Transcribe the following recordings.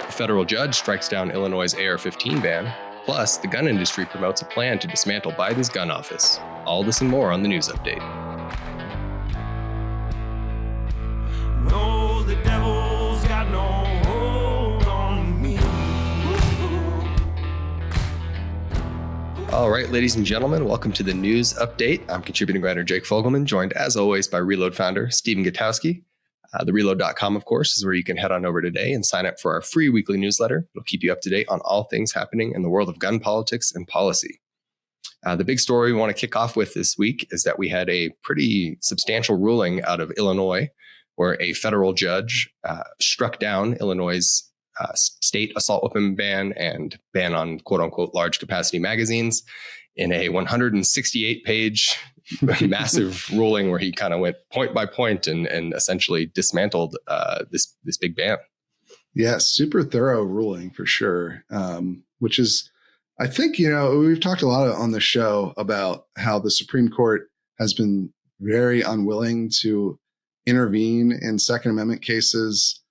A federal judge strikes down Illinois' AR-15 ban. Plus, the gun industry promotes a plan to dismantle Biden's gun office. All this and more on the news update. No, the devil's got no hold on me. All right, ladies and gentlemen, welcome to the news update. I'm contributing writer Jake Fogleman, joined as always by Reload founder Stephen Gutowski. TheReload.com, of course, is where you can head on over today and sign up for our free weekly newsletter. It'll keep you up to date on all things happening in the world of gun politics and policy. The big story we want to kick off with this week is that we had a pretty substantial ruling out of Illinois where a federal judge struck down Illinois' state assault weapon ban and ban on quote unquote large capacity magazines in a 168-page massive ruling where he kind of went point by point and essentially dismantled this big ban. Yeah, super thorough ruling for sure, which is, I think, we've talked a lot on the show about how the Supreme Court has been very unwilling to intervene in Second Amendment cases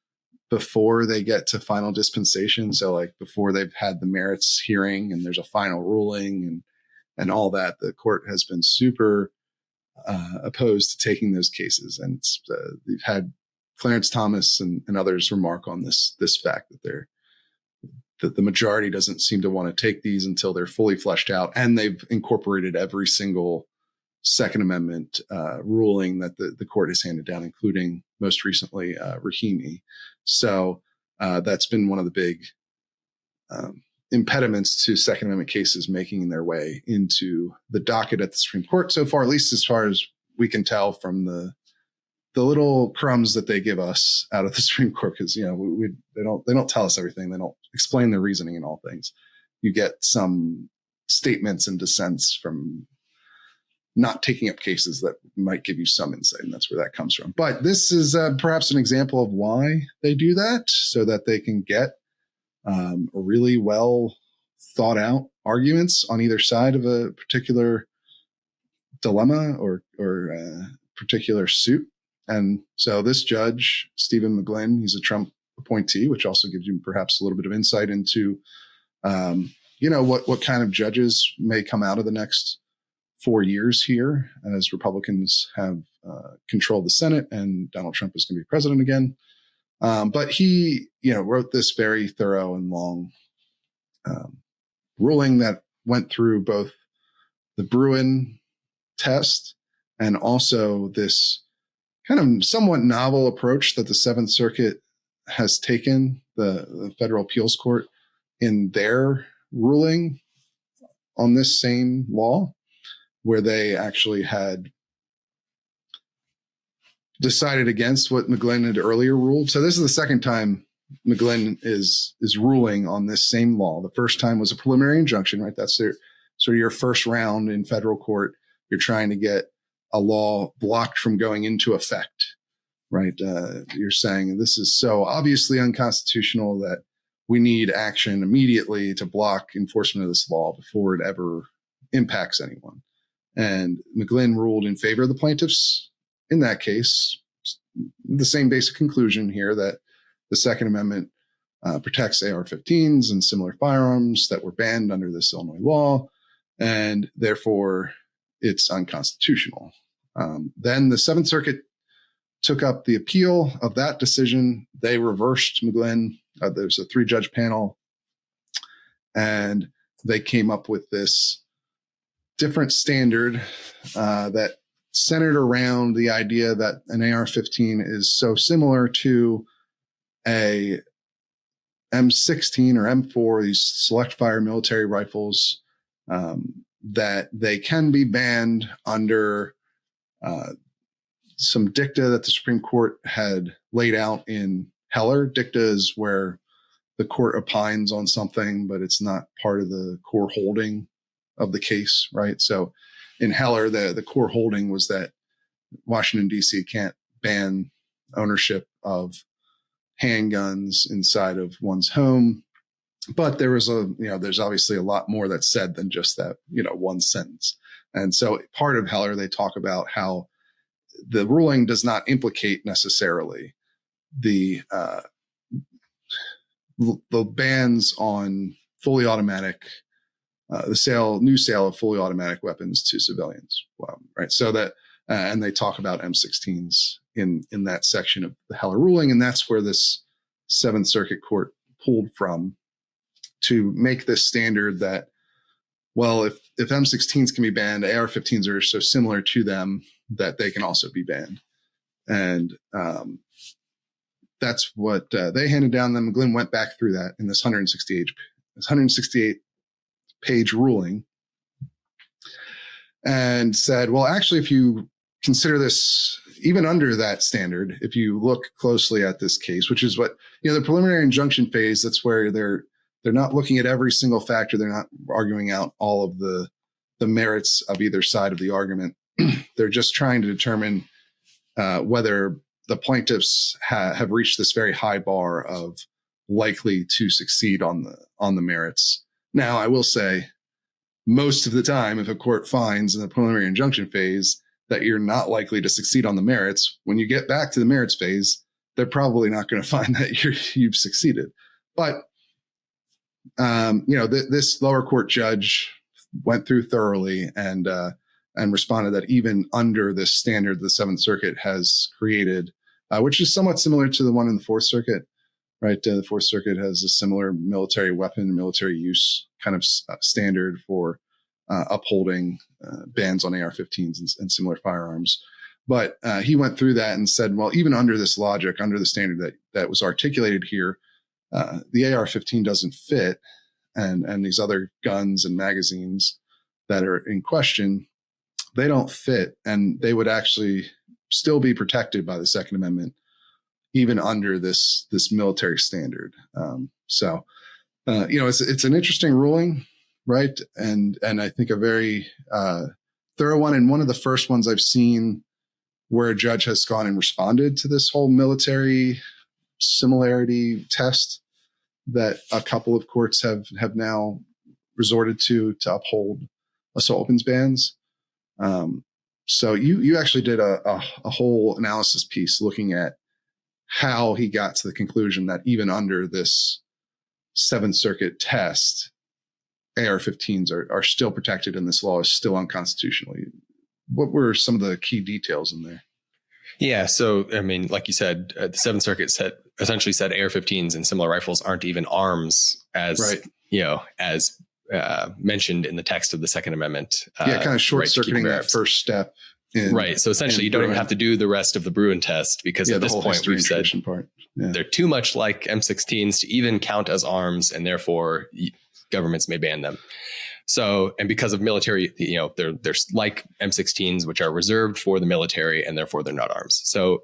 before they get to final dispensation. So like before they've had the merits hearing and there's a final ruling and all that, the court has been super opposed to taking those cases. And it's they've had Clarence Thomas and others remark on this fact that the majority doesn't seem to want to take these until they're fully fleshed out, and they've incorporated every single Second Amendment ruling that the court has handed down, including most recently Rahimi. So that's been one of the big impediments to Second Amendment cases making their way into the docket at the Supreme Court so far, at least as far as we can tell from the little crumbs that they give us out of the Supreme Court, because they don't tell us everything. They don't explain their reasoning in all things. You get some statements and dissents from not taking up cases that might give you some insight, and that's where that comes from. But this is perhaps an example of why they do that, so that they can get really well thought out arguments on either side of a particular dilemma or particular suit. And so this judge, Stephen McGlynn, he's a Trump appointee, which also gives you perhaps a little bit of insight into, what kind of judges may come out of the next 4 years here as Republicans have controlled the Senate and Donald Trump is going to be president again. But he, wrote this very thorough and long ruling that went through both the Bruin test and also this kind of somewhat novel approach that the Seventh Circuit has taken, the Federal Appeals Court, in their ruling on this same law, where they actually had decided against what McGlynn had earlier ruled. So this is the second time McGlynn is ruling on this same law. The first time was a preliminary injunction, right? That's sort of your first round in federal court. You're trying to get a law blocked from going into effect, right? You're saying this is so obviously unconstitutional that we need action immediately to block enforcement of this law before it ever impacts anyone. And McGlynn ruled in favor of the plaintiffs in that case. The same basic conclusion here, that the Second Amendment protects AR-15s and similar firearms that were banned under this Illinois law, and therefore it's unconstitutional. Then the Seventh Circuit took up the appeal of that decision. They reversed McGlynn. There's a 3-judge panel, and they came up with this different standard that centered around the idea that an AR-15 is so similar to a M16 or M4, these select fire military rifles, that they can be banned under some dicta that the Supreme Court had laid out in Heller. Dicta is where the court opines on something, but it's not part of the core holding of the case, right? So in Heller, the core holding was that Washington, D.C. can't ban ownership of handguns inside of one's home. But there was there's obviously a lot more that's said than just that, one sentence. And so part of Heller, they talk about how the ruling does not implicate necessarily the the bans on fully automatic, new sale of fully automatic weapons to civilians. Right. So that, and they talk about M16s in that section of the Heller ruling. And that's where this Seventh Circuit Court pulled from to make this standard that, well, if M16s can be banned, AR-15s are so similar to them that they can also be banned. And that's what they handed down. Then McGlynn went back through that in this 168 page ruling and said, well, actually, if you consider this even under that standard, if you look closely at this case, which is what, the preliminary injunction phase, that's where they're not looking at every single factor. They're not arguing out all of the merits of either side of the argument. They're just trying to determine whether the plaintiffs have reached this very high bar of likely to succeed on the merits. Now, I will say, most of the time, if a court finds in the preliminary injunction phase that you're not likely to succeed on the merits, when you get back to the merits phase, they're probably not going to find that you've succeeded. But this lower court judge went through thoroughly and responded that even under this standard the Seventh Circuit has created, which is somewhat similar to the one in the Fourth Circuit, right? The Fourth Circuit has a similar military weapon, military use kind of standard for upholding bans on AR-15s and similar firearms. But he went through that and said, well, even under this logic, under the standard that was articulated here, the AR-15 doesn't fit, and these other guns and magazines that are in question, they don't fit, and they would actually still be protected by the Second Amendment, even under this military standard. It's an interesting ruling, right? And I think a very thorough one, and one of the first ones I've seen where a judge has gone and responded to this whole military similarity test that a couple of courts have now resorted to uphold assault weapons bans. So you actually did a whole analysis piece looking at how he got to the conclusion that even under this Seventh Circuit test, AR-15s are still protected and this law is still unconstitutional. What were some of the key details in there? Yeah. So, I mean, like you said, the Seventh Circuit essentially said AR-15s and similar rifles aren't even arms as, right. As mentioned in the text of the Second Amendment. Kind of short-circuiting that first step. Right. So essentially you don't even have to do the rest of the Bruin test because at this point we've said they're too much like M16s to even count as arms, and therefore governments may ban them. So, and because of military, they're like M16s, which are reserved for the military, and therefore they're not arms. So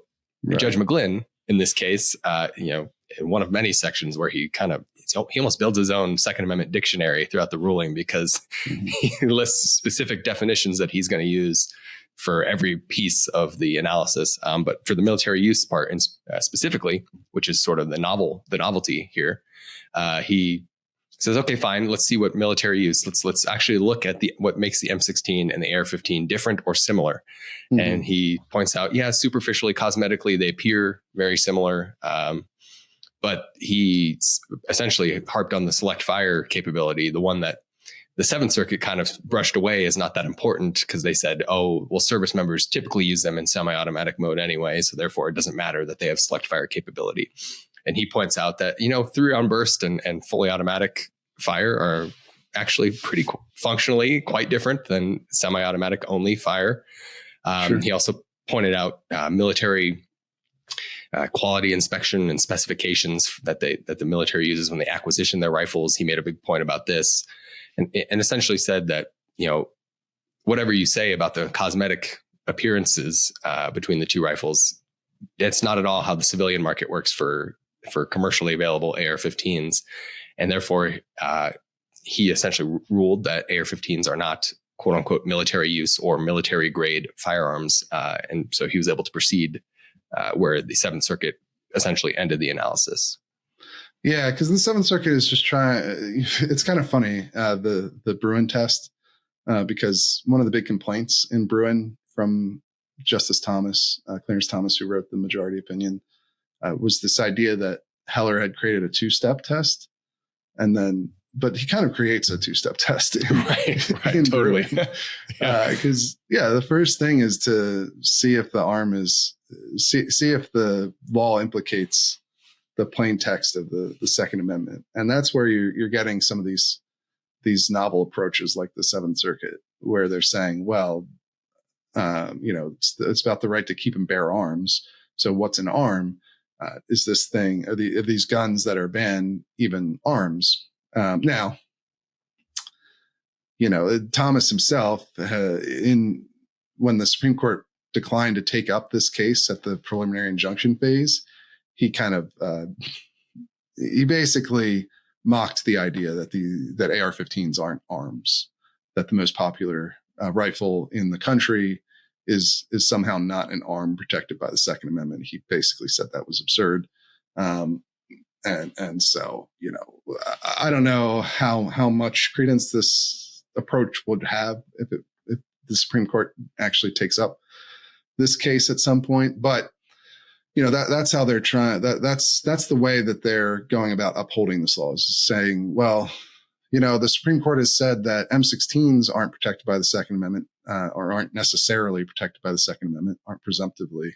Judge McGlynn, in this case, in one of many sections where he almost builds his own Second Amendment dictionary throughout the ruling, because he lists specific definitions that he's going to use for every piece of the analysis. But for the military use part, and specifically, which is sort of the novelty here, he says, okay, fine, let's see what military use. Let's actually look at what makes the M16 and the AR-15 different or similar. Mm-hmm. And he points out, superficially, cosmetically, they appear very similar. But he essentially harped on the select fire capability, the one that the Seventh Circuit kind of brushed away as not that important, because they said, service members typically use them in semi-automatic mode anyway, so therefore it doesn't matter that they have select fire capability. And he points out that, 3-round burst and fully automatic fire are actually pretty functionally quite different than semi-automatic only fire. Sure. He also pointed out military quality inspection and specifications that the military uses when they acquisition their rifles. He made a big point about this, and essentially said that, whatever you say about the cosmetic appearances between the two rifles, it's not at all how the civilian market works for commercially available AR-15s. And therefore, he essentially ruled that AR-15s are not, quote unquote, military use or military grade firearms. And so he was able to proceed where the Seventh Circuit essentially ended the analysis. Yeah, because the Seventh Circuit is just it's kind of funny, the Bruin test, because one of the big complaints in Bruin from Justice Thomas, Clarence Thomas, who wrote the majority opinion, was this idea that Heller had created a 2-step test, and then, but he kind of creates a 2-step test. Right, totally. Because the first thing is to see if the arm is, see if the law implicates the plain text of the Second Amendment. And that's where you're getting some of these novel approaches like the Seventh Circuit, where they're saying, well, it's about the right to keep and bear arms. So what's an arm? Is this thing, are these guns that are banned even arms? Now, Thomas himself, when the Supreme Court declined to take up this case at the preliminary injunction phase, he kind of, he basically mocked the idea that that AR-15s aren't arms, that the most popular rifle in the country is somehow not an arm protected by the Second Amendment. He basically said that was absurd. And so, I don't know how much credence this approach would have if the Supreme Court actually takes up this case at some point. But, that's how they're trying. That's the way that they're going about upholding this law, is saying, well, the Supreme Court has said that M16s aren't protected by the Second Amendment, or aren't necessarily protected by the Second Amendment, aren't presumptively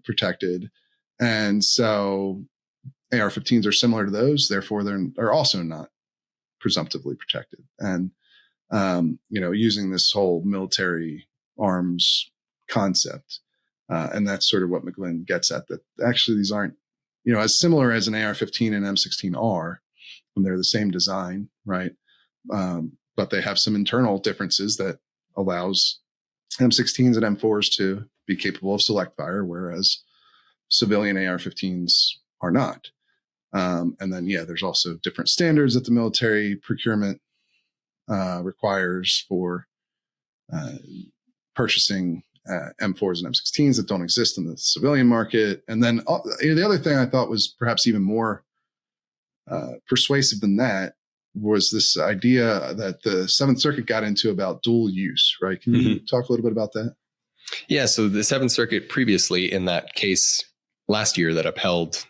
protected. And so AR-15s are similar to those, therefore they're also not presumptively protected. And, using this whole military arms concept. And that's sort of what McGlynn gets at, that actually these aren't, as similar as an AR-15 and M16 are, and they're the same design, right? But they have some internal differences that allows M16s and M4s to be capable of select fire, whereas civilian AR-15s are not. And then, there's also different standards that the military procurement requires for purchasing M4s and M16s that don't exist in the civilian market. And then the other thing I thought was perhaps even more persuasive than that was this idea that the Seventh Circuit got into about dual use, right? Can you talk a little bit about that? Yeah. So the Seventh Circuit previously, in that case last year that upheld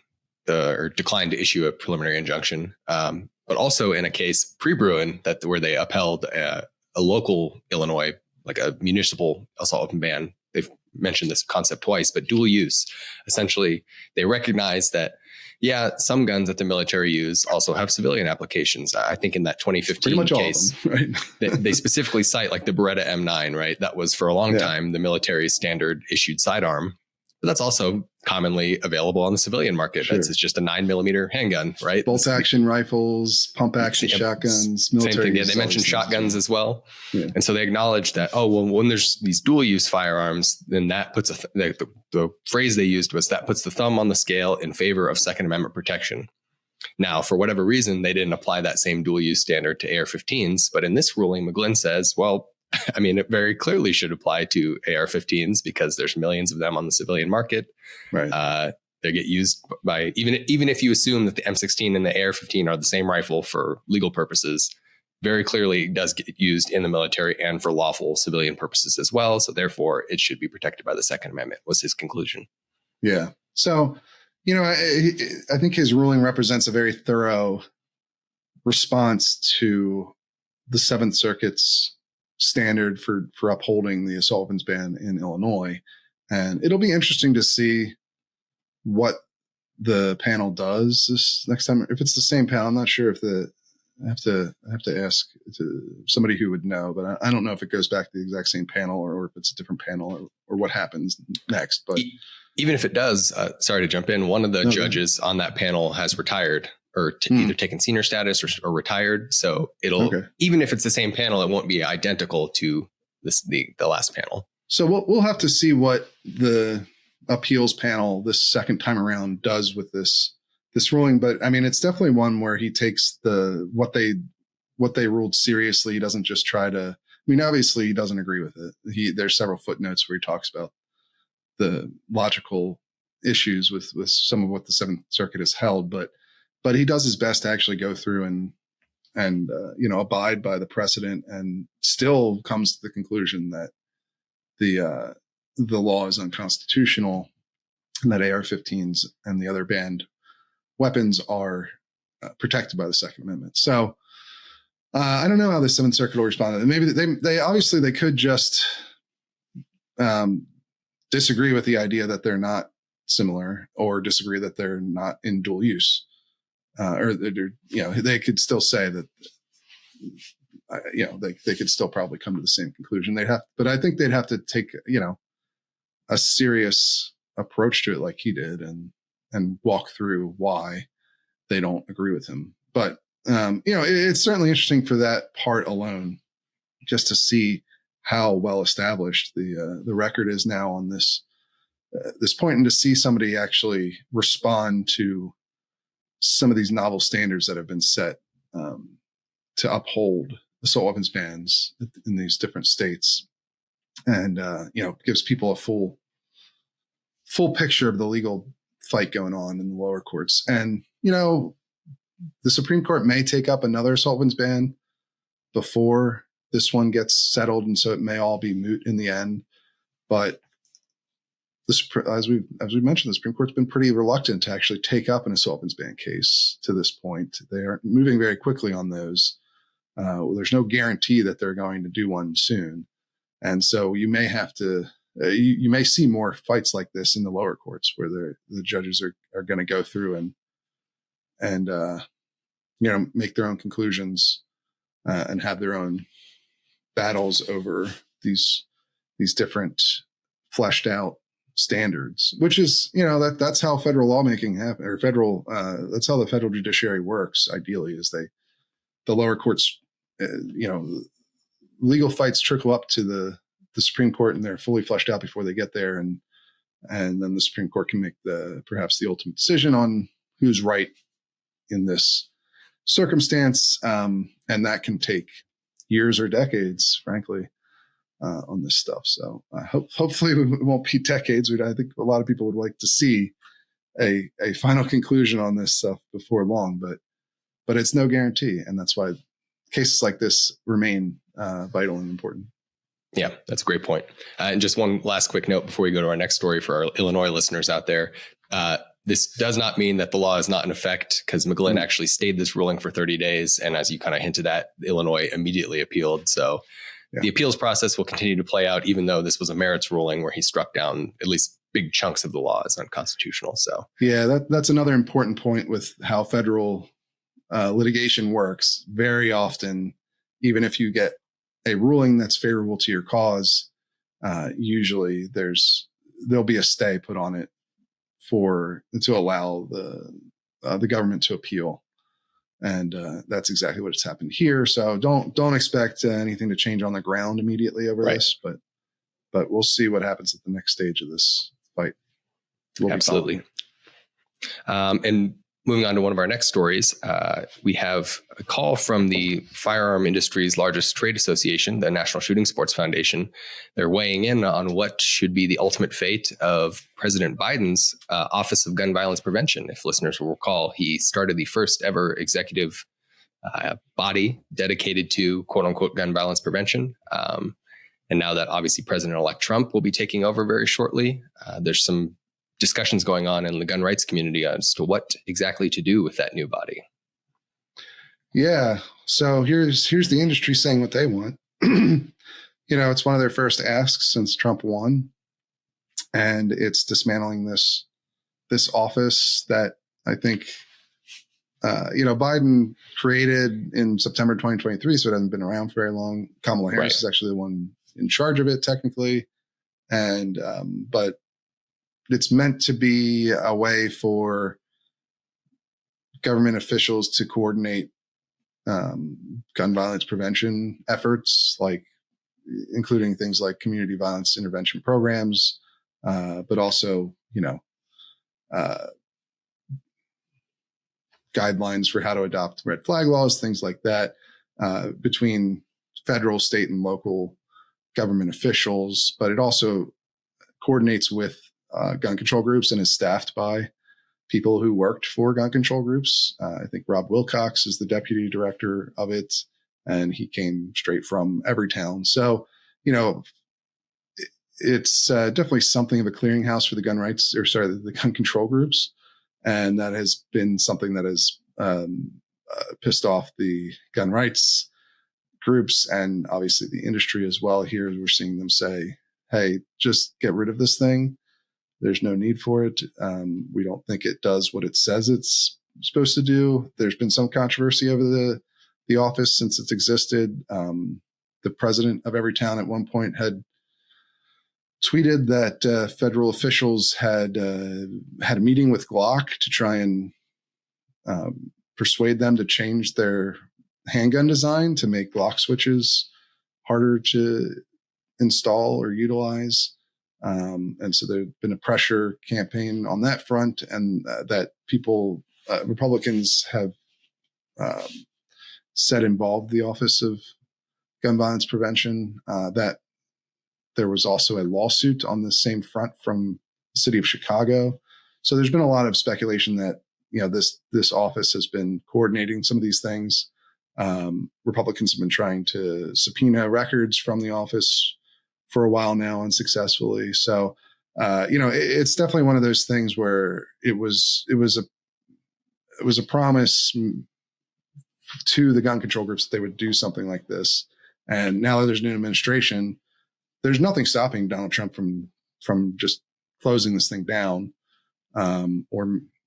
or declined to issue a preliminary injunction, but also in a case pre-Bruin where they upheld a local Illinois, like a municipal assault weapon ban. They've mentioned this concept twice, but dual use. Essentially, they recognize that, some guns that the military use also have civilian applications. I think in that 2015 case, all of them, right? they specifically cite like the Beretta M9, right? That was for a long time the military's standard issued sidearm. But that's also commonly available on the civilian market. Sure. It's just a 9mm handgun, right? Bolt action rifles, pump action shotguns, military. Same thing. Yeah, they mentioned shotguns as well. Yeah. And so they acknowledge that, when there's these dual use firearms, then that puts the phrase they used was that puts the thumb on the scale in favor of Second Amendment protection. Now, for whatever reason, they didn't apply that same dual use standard to AR-15s. But in this ruling, McGlynn says, it very clearly should apply to AR-15s because there's millions of them on the civilian market. Right. They get used by, even if you assume that the M16 and the AR-15 are the same rifle for legal purposes, very clearly does get used in the military and for lawful civilian purposes as well. So therefore, it should be protected by the Second Amendment, was his conclusion. Yeah. So, I think his ruling represents a very thorough response to the Seventh Circuit's standard for upholding the assault weapons ban in Illinois. And it'll be interesting to see what the panel does this next time. If it's the same panel, I'm not sure if I have to ask somebody who would know, but I don't know if it goes back to the exact same panel or if it's a different panel or what happens next. But even if it does, sorry to jump in, one of the judges on that panel has retired or either taken senior status or retired. So even if it's the same panel, it won't be identical to the last panel. So we'll have to see what the appeals panel this second time around does with this ruling. But it's definitely one where he takes what they ruled seriously. He doesn't just try to, obviously he doesn't agree with it. There's several footnotes where he talks about the logical issues with some of what the Seventh Circuit has held, but he does his best to actually go through and abide by the precedent, and still comes to the conclusion that the law is unconstitutional and that AR-15s and the other banned weapons are protected by the Second Amendment. So I don't know how the Seventh Circuit will respond. Maybe they obviously they could just disagree with the idea that they're not similar, or disagree that they're not in dual use, or they could still say that they could still probably come to the same conclusion. But I think they'd have to take a serious approach to it, like he did, and walk through why they don't agree with him. But it's certainly interesting for that part alone, just to see how well established the record is now on this point, and to see somebody actually respond to some of these novel standards that have been set to uphold assault weapons bans in these different states, and gives people a full picture of the legal fight going on in the lower courts. And the Supreme Court may take up another assault weapons ban before this one gets settled, and so it may all be moot in the end. But as we mentioned, the Supreme Court's been pretty reluctant to actually take up an assault weapons ban case to this point. They aren't moving very quickly on those. There's no guarantee that they're going to do one soon, and so you may have to. You may see more fights like this in the lower courts, where the judges are going to go through and make their own conclusions and have their own battles over these different fleshed out standards, which is that's how federal lawmaking happens, or that's how the federal judiciary works. Ideally, is the lower courts, legal fights trickle up to the Supreme Court, and they're fully fleshed out before they get there, and then the Supreme Court can make perhaps the ultimate decision on who's right in this circumstance, and that can take years or decades, frankly, on this stuff. So hopefully it won't be decades. I think a lot of people would like to see a final conclusion on this stuff before long, but it's no guarantee, and that's why cases like this remain vital and important. Yeah, that's a great point. And just one last quick note before we go to our next story for our Illinois listeners out there. This does not mean that the law is not in effect, because McGlynn actually stayed this ruling for 30 days. And as you kind of hinted at, Illinois immediately appealed. So the appeals process will continue to play out, even though this was a merits ruling where he struck down at least big chunks of the law as unconstitutional. So yeah, that's another important point with how federal litigation works. Very often, even if you get a ruling that's favorable to your cause, usually there'll be a stay put on it to allow the government to appeal, and that's exactly what's happened here. So don't expect anything to change on the ground immediately over this, but we'll see what happens at the next stage of this fight. Absolutely. And moving on to one of our next stories, we have a call from the firearm industry's largest trade association, the National Shooting Sports Foundation. They're weighing in on what should be the ultimate fate of President Biden's Office of Gun Violence Prevention. If listeners will recall, he started the first ever executive body dedicated to quote unquote gun violence prevention. And now that obviously President-elect Trump will be taking over very shortly, there's some discussions going on in the gun rights community as to what exactly to do with that new body. Yeah. So here's the industry saying what they want. It's one of their first asks since Trump won, and it's dismantling this office that I think, Biden created in September 2023. So it hasn't been around for very long. Kamala Harris is actually the one in charge of it technically. And, but it's meant to be a way for government officials to coordinate gun violence prevention efforts, like including things like community violence intervention programs, but also, guidelines for how to adopt red flag laws, things like that, between federal, state, and local government officials. But it also coordinates with gun control groups and is staffed by people who worked for gun control groups. I think Rob Wilcox is the deputy director of it, and he came straight from Everytown. So, it's definitely something of a clearinghouse for the gun control groups. And that has been something that has pissed off the gun rights groups and obviously the industry as well. Here we're seeing them say, hey, just get rid of this thing. There's no need for it. We don't think it does what it says it's supposed to do. There's been some controversy over the office since it's existed. The president of every town at one point had tweeted that federal officials had a meeting with Glock to try and persuade them to change their handgun design to make Glock switches harder to install or utilize. And so there's been a pressure campaign on that front, and that people, Republicans have said involved the Office of Gun Violence Prevention, that there was also a lawsuit on the same front from the city of Chicago. So there's been a lot of speculation that, this office has been coordinating some of these things. Republicans have been trying to subpoena records from the office for a while now unsuccessfully. So, it's definitely one of those things where it was a promise to the gun control groups that they would do something like this. And now that there's a new administration, there's nothing stopping Donald Trump from just closing this thing down,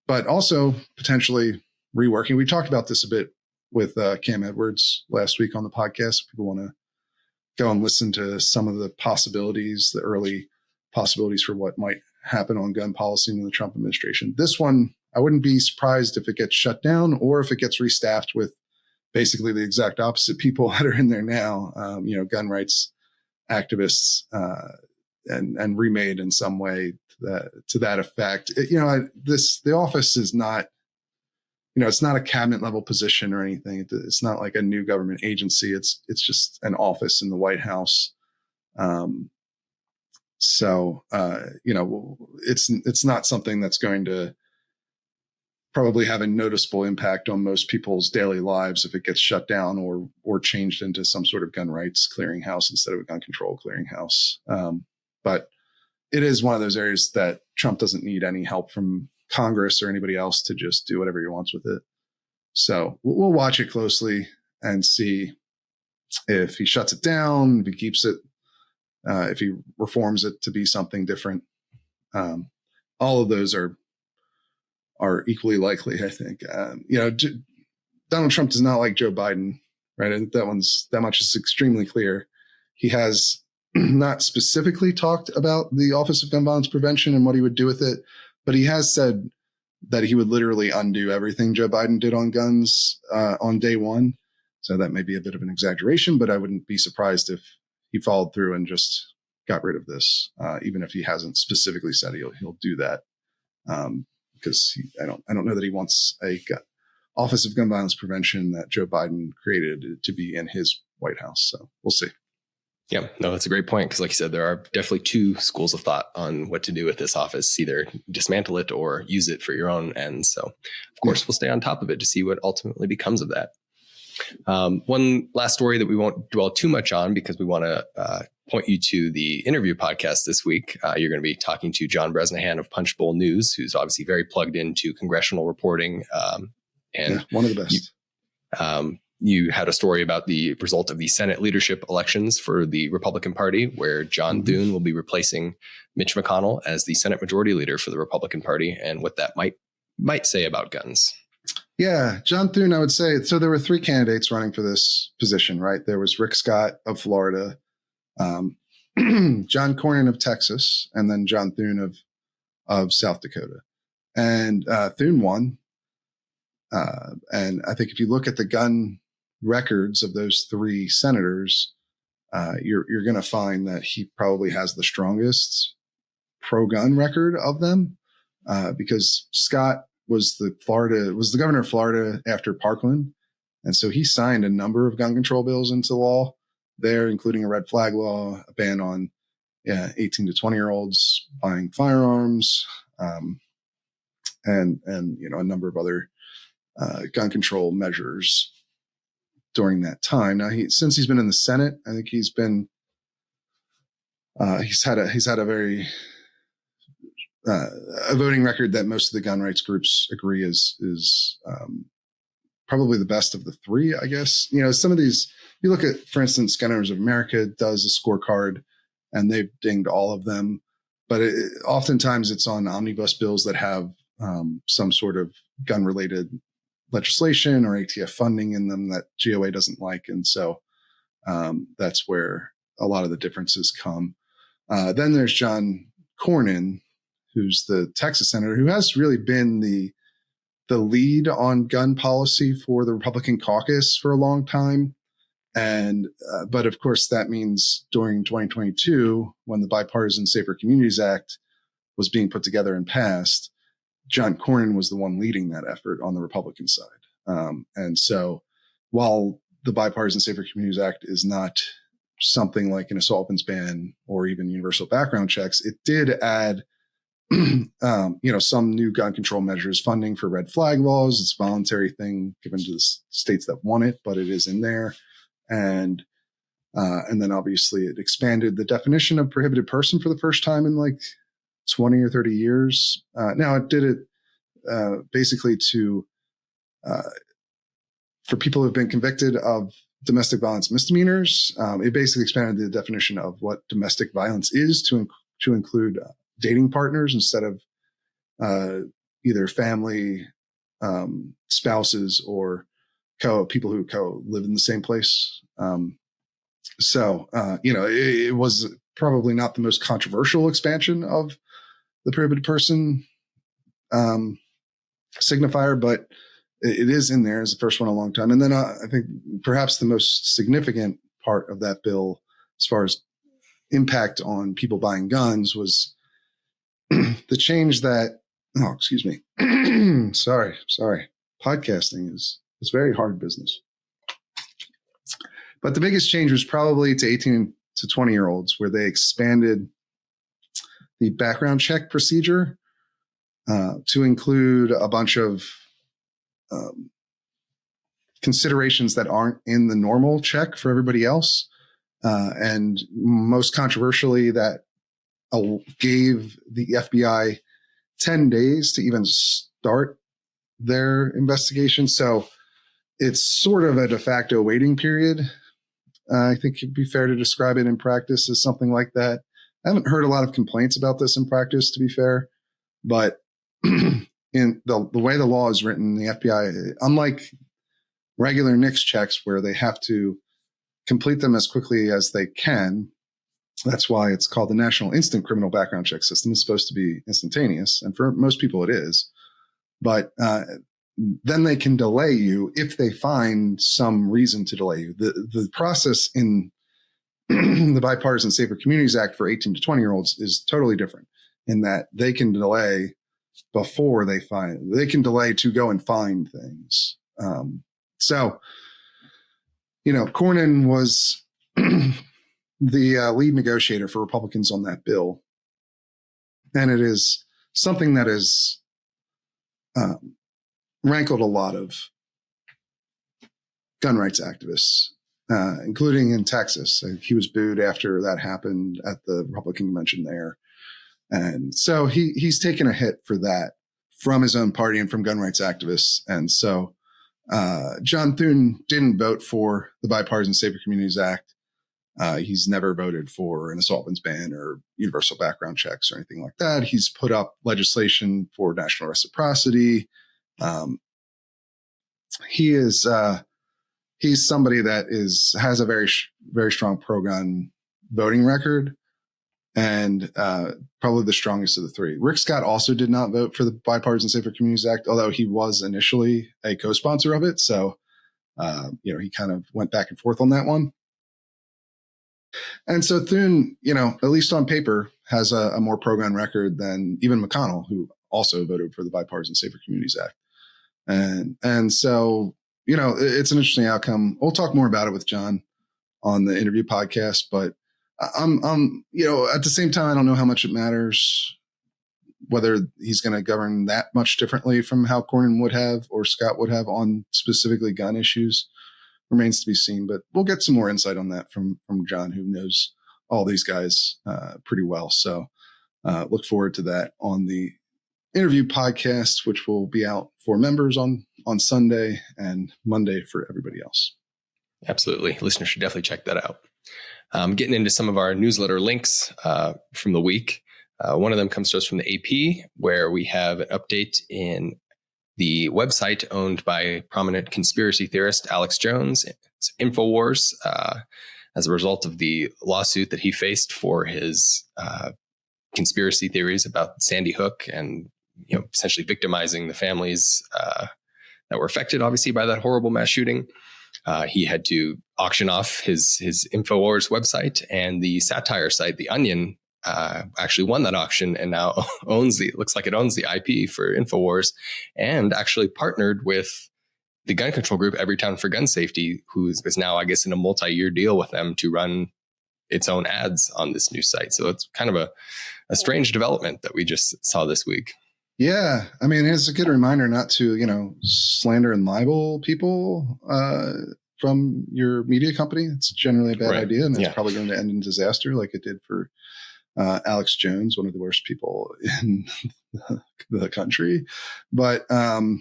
but also potentially reworking. We talked about this a bit with Cam Edwards last week on the podcast. If people want to go and listen to some of the possibilities, the early possibilities for what might happen on gun policy in the Trump administration. This one, I wouldn't be surprised if it gets shut down or if it gets restaffed with basically the exact opposite people that are in there now, gun rights activists, and remade in some way to that effect. The office is not, it's not a cabinet level position or anything. It's not like a new government agency. It's just an office in the White House. It's not something that's going to probably have a noticeable impact on most people's daily lives if it gets shut down or changed into some sort of gun rights clearinghouse instead of a gun control clearinghouse. But it is one of those areas that Trump doesn't need any help from Congress or anybody else to just do whatever he wants with it. So we'll watch it closely and see if he shuts it down, if he keeps it, if he reforms it to be something different. All of those are equally likely, I think. Donald Trump does not like Joe Biden, right? And that much is extremely clear. He has not specifically talked about the Office of Gun Violence Prevention and what he would do with it, but he has said that he would literally undo everything Joe Biden did on guns on day one. So that may be a bit of an exaggeration, but I wouldn't be surprised if he followed through and just got rid of this, even if he hasn't specifically said he'll do that. Because I don't know that he wants a Office of Gun Violence Prevention that Joe Biden created to be in his White House. So we'll see. Yeah, no, that's a great point. Because like you said, there are definitely two schools of thought on what to do with this office, either dismantle it or use it for your own ends. So of course, we'll stay on top of it to see what ultimately becomes of that. One last story that we won't dwell too much on because we want to point you to the interview podcast this week. You're going to be talking to John Bresnahan of Punchbowl News, who's obviously very plugged into congressional reporting. And one of the best. You had a story about the result of the Senate leadership elections for the Republican Party, where John Thune will be replacing Mitch McConnell as the Senate Majority Leader for the Republican Party, and what that might say about guns. Yeah, John Thune, I would say. So there were three candidates running for this position, right? There was Rick Scott of Florida, John Cornyn of Texas, and then John Thune of South Dakota. And Thune won. And I think if you look at the gun records of those three senators, you're going to find that he probably has the strongest pro-gun record of them, because Scott was the governor of Florida after Parkland. And so he signed a number of gun control bills into law there, including a red flag law, a ban on 18 to 20 year olds buying firearms, and a number of other gun control measures during that time. Now, since he's been in the Senate, I think he's had a very a voting record that most of the gun rights groups agree is probably the best of the three, I guess. Some of these, you look at, for instance, Gun Owners of America does a scorecard, and they've dinged all of them. But oftentimes it's on omnibus bills that have some sort of gun-related legislation or ATF funding in them that GOA doesn't like. And so that's where a lot of the differences come. Then there's John Cornyn, who's the Texas senator, who has really been the lead on gun policy for the Republican caucus for a long time. And but of course, that means during 2022, when the Bipartisan Safer Communities Act was being put together and passed, John Cornyn was the one leading that effort on the Republican side. And so while the Bipartisan Safer Communities Act is not something like an assault weapons ban or even universal background checks, it did add some new gun control measures, funding for red flag laws. It's a voluntary thing given to the states that want it, but it is in there. And then obviously it expanded the definition of prohibited person for the first time in like 20 or 30 years. Now it did it basically for people who have been convicted of domestic violence misdemeanors. It basically expanded the definition of what domestic violence is to include dating partners instead of either family, spouses, or people who live in the same place. It was probably not the most controversial expansion of the prohibited person signifier, but it is in there as the first one in a long time. And then I think perhaps the most significant part of that bill, as far as impact on people buying guns, was the change that, excuse me. Sorry. Podcasting is very hard business. But the biggest change was probably to 18 to 20-year-olds, where they expanded the background check procedure to include a bunch of considerations that aren't in the normal check for everybody else. And most controversially, that gave the FBI 10 days to even start their investigation. So it's sort of a de facto waiting period. I think it'd be fair to describe it in practice as something like that. I haven't heard a lot of complaints about this in practice, to be fair, but in the way the law is written, the FBI, unlike regular NICS checks where they have to complete them as quickly as they can, that's why it's called the National Instant Criminal Background Check System. It's supposed to be instantaneous, and for most people it is. But then they can delay you if they find some reason to delay you. The process in the Bipartisan Safer Communities Act for 18 to 20-year-olds is totally different in that they can delay before they can delay to go and find things. Cornyn was the lead negotiator for Republicans on that bill. And it is something that has rankled a lot of gun rights activists, including in Texas. He was booed after that happened at the Republican convention there. And so he's taken a hit for that from his own party and from gun rights activists. And so John Thune didn't vote for the Bipartisan Safer Communities Act. He's never voted for an assault weapons ban or universal background checks or anything like that. He's put up legislation for national reciprocity. He's somebody that has a very, very strong pro-gun voting record, and probably the strongest of the three. Rick Scott also did not vote for the Bipartisan Safer Communities Act, although he was initially a co-sponsor of it. So, he kind of went back and forth on that one. And so Thune, at least on paper, has a more pro-gun record than even McConnell, who also voted for the Bipartisan Safer Communities Act. And so, it's an interesting outcome. We'll talk more about it with John on the interview podcast, but I'm at the same time, I don't know how much it matters whether he's going to govern that much differently from how Cornyn would have or Scott would have on specifically gun issues. Remains to be seen, but we'll get some more insight on that from John, who knows all these guys pretty well. So look forward to that on the interview podcast, which will be out for members on Sunday and Monday for everybody else. Absolutely. Listeners should definitely check that out. Getting into some of our newsletter links from the week. One of them comes to us from the AP, where we have an update in the website owned by prominent conspiracy theorist Alex Jones. It's Infowars, as a result of the lawsuit that he faced for his conspiracy theories about Sandy Hook and essentially victimizing the families that were affected, obviously, by that horrible mass shooting. He had to auction off his Infowars website, and the satire site, The Onion, actually won that auction and now looks like it owns the IP for Infowars, and actually partnered with the gun control group Everytown for Gun Safety, who is now, I guess, in a multi-year deal with them to run its own ads on this new site. So it's kind of a strange development that we just saw this week. Yeah. I mean, it's a good reminder not to, slander and libel people from your media company. It's generally a bad idea, and it's probably going to end in disaster like it did for Alex Jones, one of the worst people in the country. But of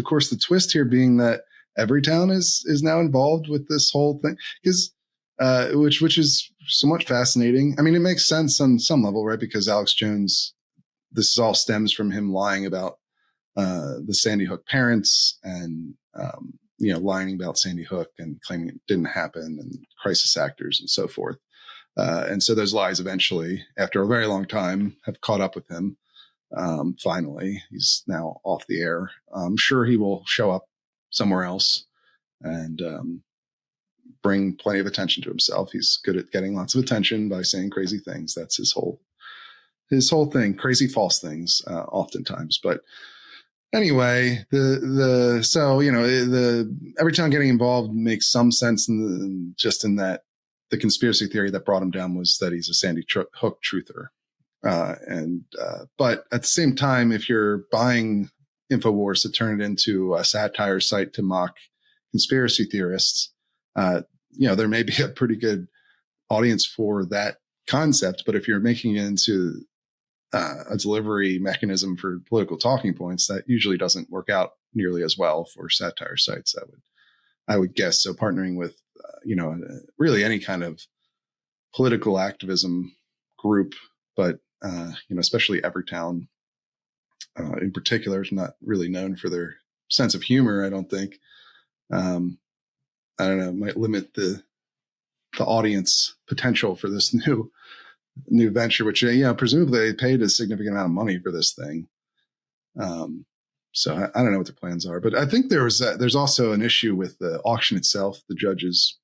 course, the twist here being that Everytown is now involved with this whole thing, because which is somewhat fascinating. I mean, it makes sense on some level, right? Because Alex Jones, this all stems from him lying about the Sandy Hook parents and lying about Sandy Hook and claiming it didn't happen, and crisis actors and so forth. And so those lies eventually, after a very long time, have caught up with him. Finally, he's now off the air. I'm sure he will show up somewhere else and bring plenty of attention to himself. He's good at getting lots of attention by saying crazy things. That's his whole thing, crazy false things, oftentimes. But anyway, the Everytown getting involved makes some sense in that the conspiracy theory that brought him down was that he's a Sandy Hook truther. But at the same time, if you're buying Infowars to turn it into a satire site to mock conspiracy theorists, there may be a pretty good audience for that concept. But if you're making it into a delivery mechanism for political talking points, that usually doesn't work out nearly as well for satire sites. I would guess. So partnering with, really any kind of political activism group, but, especially Everytown in particular is not really known for their sense of humor, I don't think. I don't know, might limit the audience potential for this new venture, which, presumably they paid a significant amount of money for this thing. So I don't know what their plans are, but I think there's also an issue with the auction itself. The judges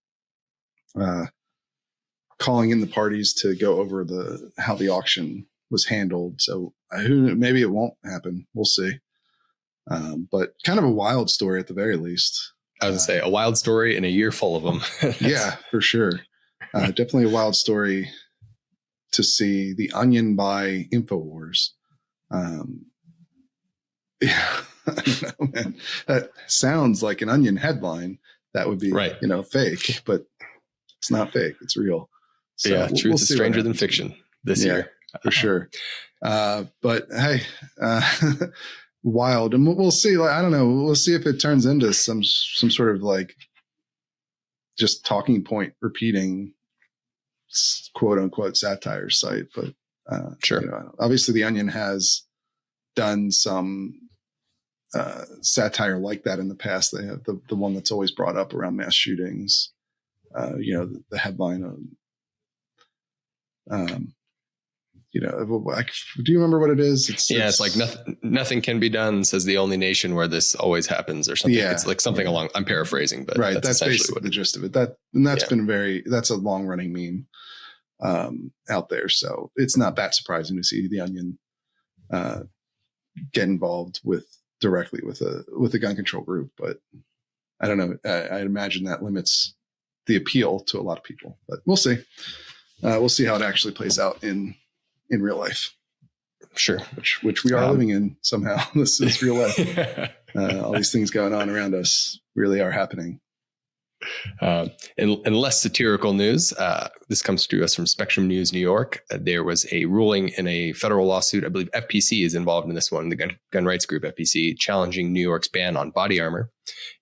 calling in the parties to go over how the auction was handled. So maybe it won't happen. We'll see. But kind of a wild story at the very least. I was going to say a wild story in a year full of them. Yeah, for sure. Definitely a wild story to see The Onion by Infowars. Yeah, I don't know, man. That sounds like an Onion headline. That would be, fake, but it's not fake. It's real. So truth is stranger than fiction this year. For sure. But hey, wild. And we'll see. I don't know. We'll see if it turns into some sort of just talking point repeating quote unquote satire site. But sure. Obviously the Onion has done some satire like that in the past. They have the one that's always brought up around mass shootings. The headline of, do you remember what it is? It's like nothing can be done, says the only nation where this always happens, or something. It's like something along, I'm paraphrasing, but right. That's basically the gist of it. That's a long running meme out there. So it's not that surprising to see the Onion get involved directly with a gun control group, but I don't know. I imagine that limits the appeal to a lot of people, but we'll see. We'll see how it actually plays out in real life. Sure. Which we are living in somehow. This is real life. All these things going on around us really are happening. In less satirical news, this comes to us from Spectrum News, New York. There was a ruling in a federal lawsuit. I believe FPC is involved in this one, the gun rights group FPC, challenging New York's ban on body armor.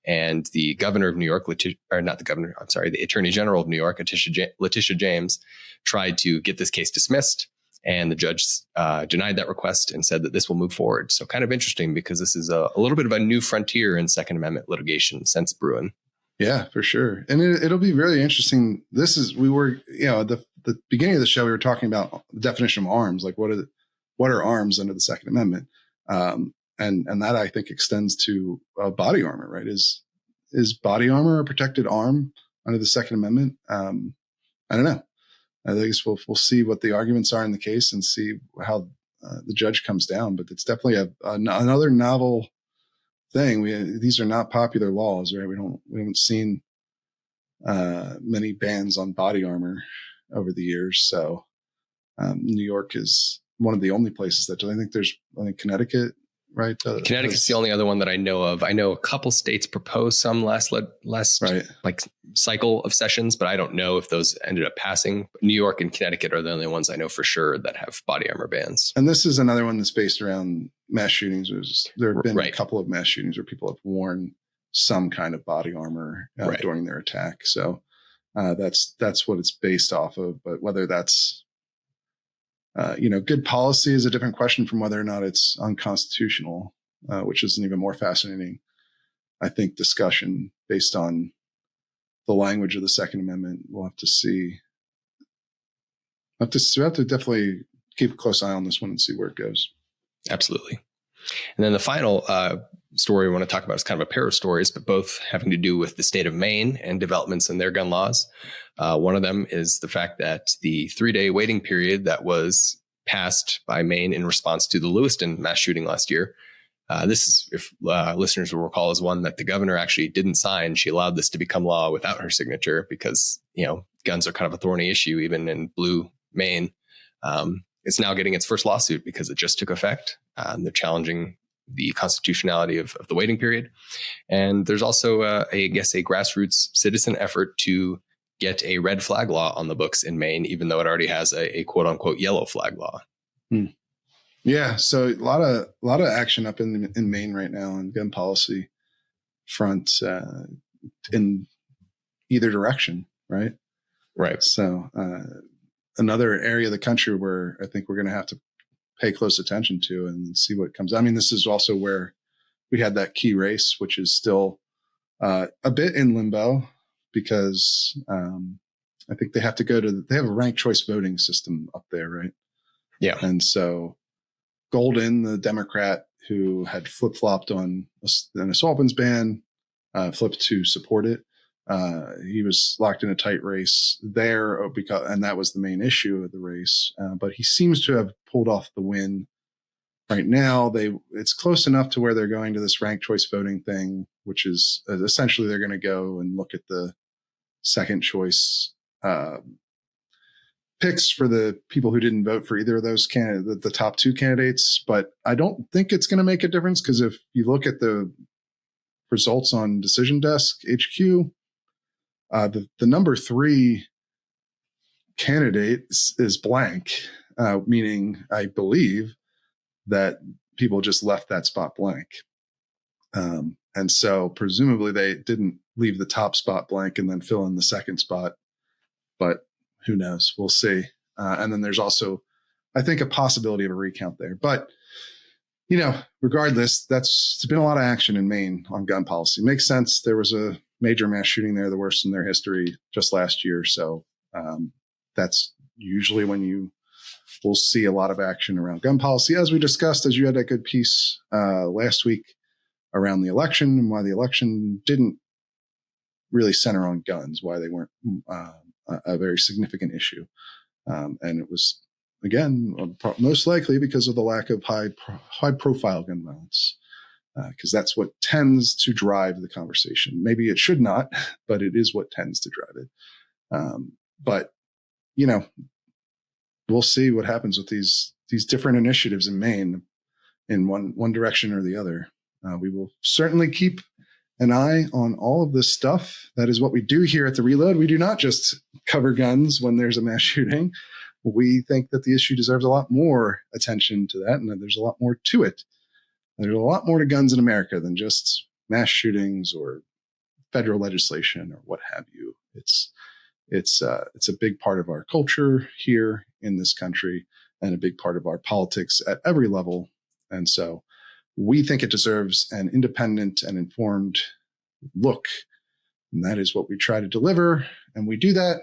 And the governor of New York, the Attorney General of New York, Letitia James, tried to get this case dismissed. And the judge denied that request and said that this will move forward. So kind of interesting because this is a little bit of a new frontier in Second Amendment litigation since Bruin. Yeah, for sure. And it'll be really interesting. The beginning of the show, we were talking about the definition of arms, like what are arms under the Second Amendment? And that I think extends to body armor, right? Is body armor a protected arm under the Second Amendment? I don't know. I think we'll see what the arguments are in the case and see how the judge comes down. But it's definitely another novel thing. These are not popular laws, right? We haven't seen many bans on body armor over the years. So New York is one of the only places that I think Connecticut, right? Connecticut's the only other one that I know of. I know a couple states proposed some last right. like cycle of sessions, but I don't know if those ended up passing. New York and Connecticut are the only ones I know for sure that have body armor bans. And this is another one that's based around mass shootings. There have been right. a couple of mass shootings where people have worn some kind of body armor right. during their attack. So that's what it's based off of. But whether that's good policy is a different question from whether or not it's unconstitutional, which is an even more fascinating, I think, discussion based on the language of the Second Amendment. We'll have to see. We'll have to definitely keep a close eye on this one and see where it goes. Absolutely. And then the final story we want to talk about is kind of a pair of stories, but both having to do with the state of Maine and developments in their gun laws. One of them is the fact that the 3-day waiting period that was passed by Maine in response to the Lewiston mass shooting last year. This is, if listeners will recall, is one that the governor actually didn't sign. She allowed this to become law without her signature because, guns are kind of a thorny issue, even in blue Maine. It's now getting its first lawsuit because it just took effect. They're challenging the constitutionality of the waiting period. And there's also, a grassroots citizen effort to get a red flag law on the books in Maine, even though it already has a quote unquote yellow flag law. Yeah. So a lot of action up in Maine right now on gun policy front in either direction. Right. Right. So another area of the country where I think we're going to have to pay close attention to and see what comes. I mean, this is also where we had that key race, which is still a bit in limbo because I think they have a ranked choice voting system up there, right? Yeah. And so Golden, the Democrat who had flip-flopped on an assault weapons ban, flipped to support it. He was locked in a tight race there and that was the main issue of the race. But he seems to have pulled off the win right now. It's close enough to where they're going to this ranked choice voting thing, which is essentially they're going to go and look at the second choice picks for the people who didn't vote for either of those candidates, the top two candidates. But I don't think it's going to make a difference because if you look at the results on Decision Desk HQ, the number 3 candidate is blank, meaning I believe that people just left that spot blank. And so presumably they didn't leave the top spot blank and then fill in the second spot, but who knows? We'll see. And then there's also, I think, a possibility of a recount there. But, regardless, there's been a lot of action in Maine on gun policy. Makes sense. There was a major mass shooting there, the worst in their history, just last year. So that's usually when we'll see a lot of action around gun policy. As we discussed, as you had that good piece last week around the election and why the election didn't really center on guns, why they weren't a very significant issue. And it was, again, most likely because of the lack of high profile gun violence, because that's what tends to drive the conversation. Maybe it should not, but it is what tends to drive it. But, we'll see what happens with these different initiatives in Maine in one direction or the other. We will certainly keep an eye on all of this stuff. That is what we do here at The Reload. We do not just cover guns when there's a mass shooting. We think that the issue deserves a lot more attention to that, and that there's a lot more to it. There's a lot more to guns in America than just mass shootings or federal legislation or what have you. It's a big part of our culture here in this country and a big part of our politics at every level. And so we think it deserves an independent and informed look. And that is what we try to deliver. And we do that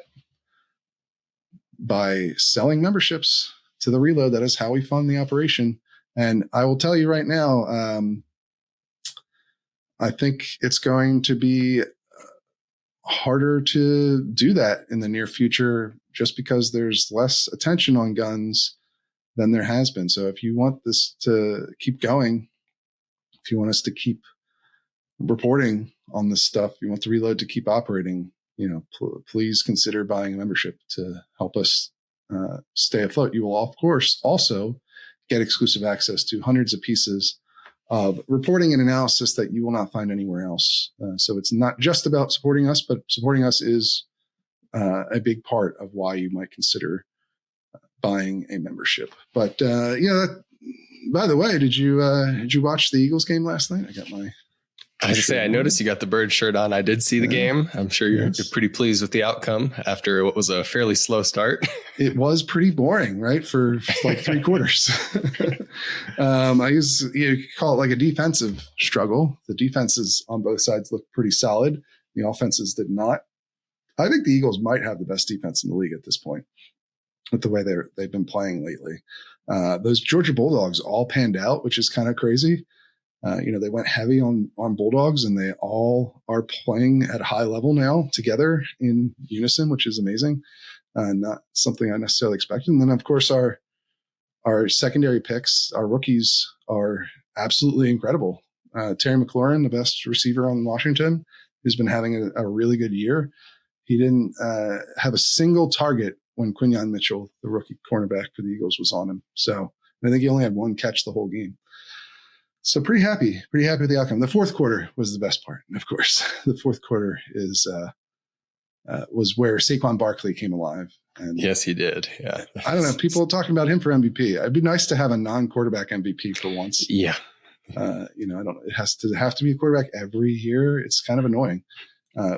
by selling memberships to The Reload. That is how we fund the operation. And I will tell you right now, I think it's going to be harder to do that in the near future just because there's less attention on guns than there has been. So if you want this to keep going, if you want us to keep reporting on this stuff, you want The Reload to keep operating, please consider buying a membership to help us stay afloat. You will, of course, also get exclusive access to hundreds of pieces of reporting and analysis that you will not find anywhere else. So it's not just about supporting us, but supporting us is a big part of why you might consider buying a membership. But by the way, did you watch the Eagles game last night? I was say, I noticed you got the bird shirt on. I did see the game. I'm sure you're pretty pleased with the outcome after what was a fairly slow start. It was pretty boring, right? For like 3 quarters. You could call it like a defensive struggle. The defenses on both sides looked pretty solid. The offenses did not. I think the Eagles might have the best defense in the league at this point with the way they've been playing lately. Those Georgia Bulldogs all panned out, which is kind of crazy. They went heavy on Bulldogs, and they all are playing at a high level now together in unison, which is amazing. Not something I necessarily expected. And then, of course, our secondary picks, our rookies, are absolutely incredible. Terry McLaurin, the best receiver on Washington, who's been having a really good year. He didn't have a single target when Quinyon Mitchell, the rookie cornerback for the Eagles, was on him. So I think he only had 1 catch the whole game. So pretty happy with the outcome. The fourth quarter was the best part. And of course, the fourth quarter was where Saquon Barkley came alive. And yes, he did. Yeah. I don't know. People talking about him for MVP. It'd be nice to have a non-quarterback MVP for once. Yeah. It has to be a quarterback every year. It's kind of annoying.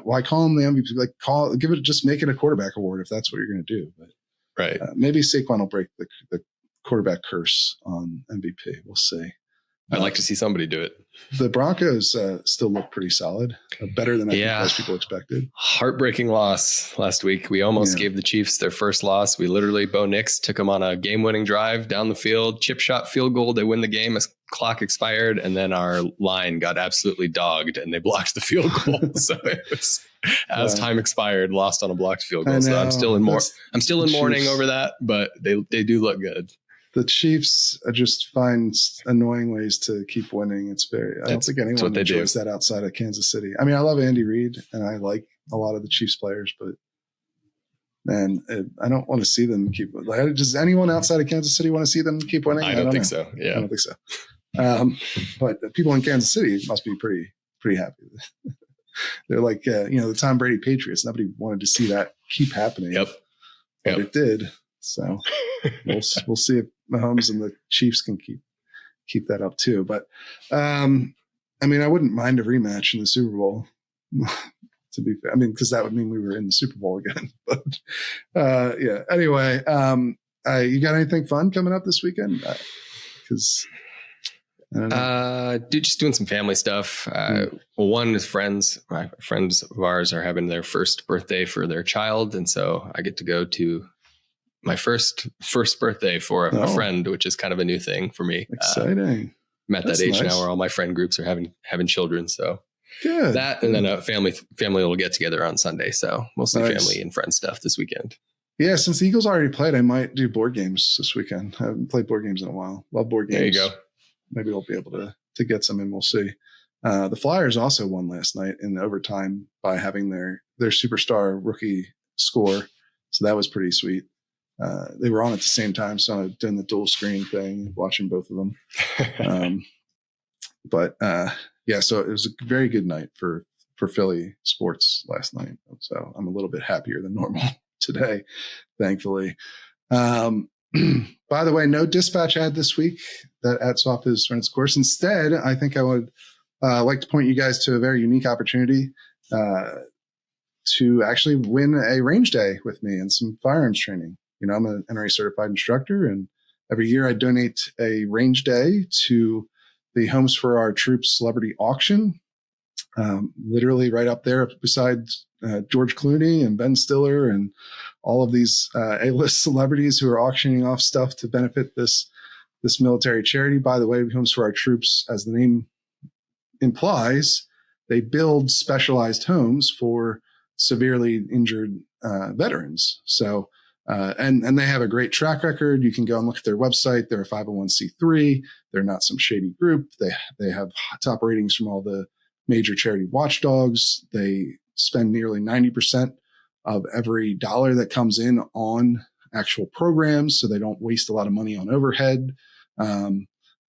Why call him the MVP? Just make it a quarterback award if that's what you're going to do. But right. Maybe Saquon will break the quarterback curse on MVP. We'll see. I'd like to see somebody do it. The Broncos still look pretty solid, better than I think most people expected. Heartbreaking loss last week. We almost gave the Chiefs their first loss. We literally, Bo Nix took them on a game-winning drive down the field, chip shot field goal. They win the game as clock expired, and then our line got absolutely dogged, and they blocked the field goal. So it was, as time expired, lost on a blocked field goal. So I'm still in mourning over that, but they do look good. The Chiefs just find annoying ways to keep winning. I don't think anyone enjoys that outside of Kansas City. I mean, I love Andy Reid and I like a lot of the Chiefs players, but man, I don't want to see them keep. Does anyone outside of Kansas City want to see them keep winning? I don't think so. Yeah, I don't think so. But the people in Kansas City must be pretty happy. They're like, the Tom Brady Patriots. Nobody wanted to see that keep happening. Yep. But it did. So we'll see if Mahomes and the Chiefs can keep that up too. But I wouldn't mind a rematch in the Super Bowl. To be fair, because that would mean we were in the Super Bowl again. But Anyway, you got anything fun coming up this weekend? Because just doing some family stuff. One is my friends of ours are having their first birthday for their child, and so I get to go to my first birthday for a friend, which is kind of a new thing for me. Exciting. I'm at that age now where all my friend groups are having children. So good. That, and then a family will get together on Sunday. So mostly family and friend stuff this weekend. Yeah. Since the Eagles already played, I might do board games this weekend. I haven't played board games in a while. Love board games. There you go. Maybe we'll be able to get some in. We'll see. The Flyers also won last night in overtime by having their superstar rookie score. So that was pretty sweet. They were on at the same time, so I was doing the dual screen thing, watching both of them. yeah, so it was a very good night for Philly sports last night. So I'm a little bit happier than normal today, thankfully. By the way, no dispatch ad this week that at Swap has run its course. Instead, I think I would like to point you guys to a very unique opportunity to actually win a range day with me and some firearms training. You know, I'm an NRA certified instructor, and every year I donate a range day to the Homes for Our Troops celebrity auction. Literally right up there beside George Clooney and Ben Stiller and all of these A-list celebrities who are auctioning off stuff to benefit this military charity. By the way, Homes for Our Troops, as the name implies, they build specialized homes for severely injured veterans. So, and they have a great track record. You can go and look at their website. They're a 501c3. They're not some shady group. They have top ratings from all the major charity watchdogs. They spend nearly 90% of every dollar that comes in on actual programs, so they don't waste a lot of money on overhead.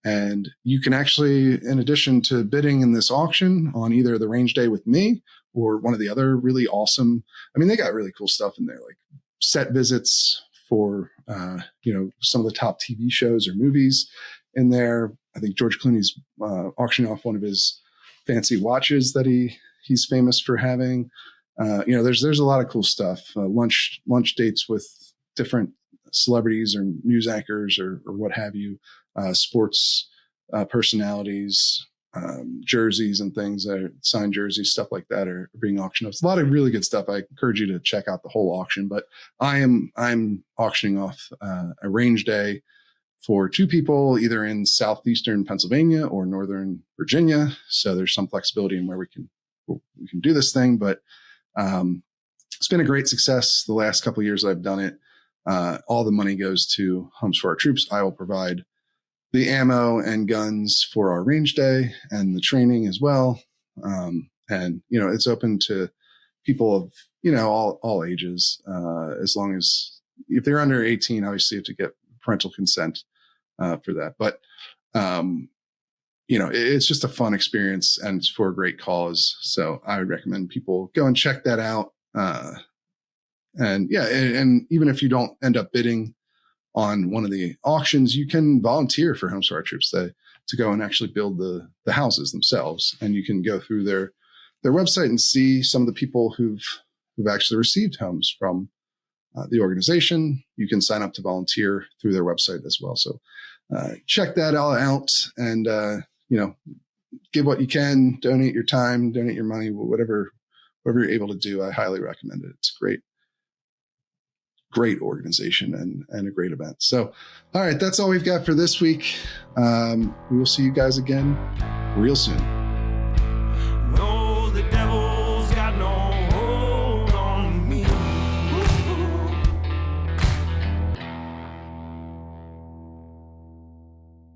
And you can actually, in addition to bidding in this auction on either the range day with me or one of the other really awesome, I mean, they got really cool stuff in there, like set visits for, some of the top TV shows or movies in there. I think George Clooney's auctioning off one of his fancy watches that he's famous for having. There's a lot of cool stuff. Lunch dates with different celebrities or news anchors or what have you. Sports personalities, jerseys and things, signed jerseys, stuff like that are being auctioned off. It's a lot of really good stuff. I encourage you to check out the whole auction. But I'm auctioning off a range day for two people, either in southeastern Pennsylvania or northern Virginia. So there's some flexibility in where we can do this thing. But it's been a great success the last couple of years I've done it. All the money goes to Homes for Our Troops. I will provide the ammo and guns for our range day and the training as well. And it's open to people of, all ages, as long as if they're under 18, obviously you have to get parental consent for that. But, it's just a fun experience and it's for a great cause. So I would recommend people go and check that out. And even if you don't end up bidding on one of the auctions, you can volunteer for Homes for Our Troops to go and actually build the houses themselves. And you can go through their website and see some of the people who've actually received homes from the organization. You can sign up to volunteer through their website as well. So check that all out and, give what you can, donate your time, donate your money, whatever you're able to do. I highly recommend it. It's great organization and a great event. So, all right, that's all we've got for this week. We will see you guys again real soon.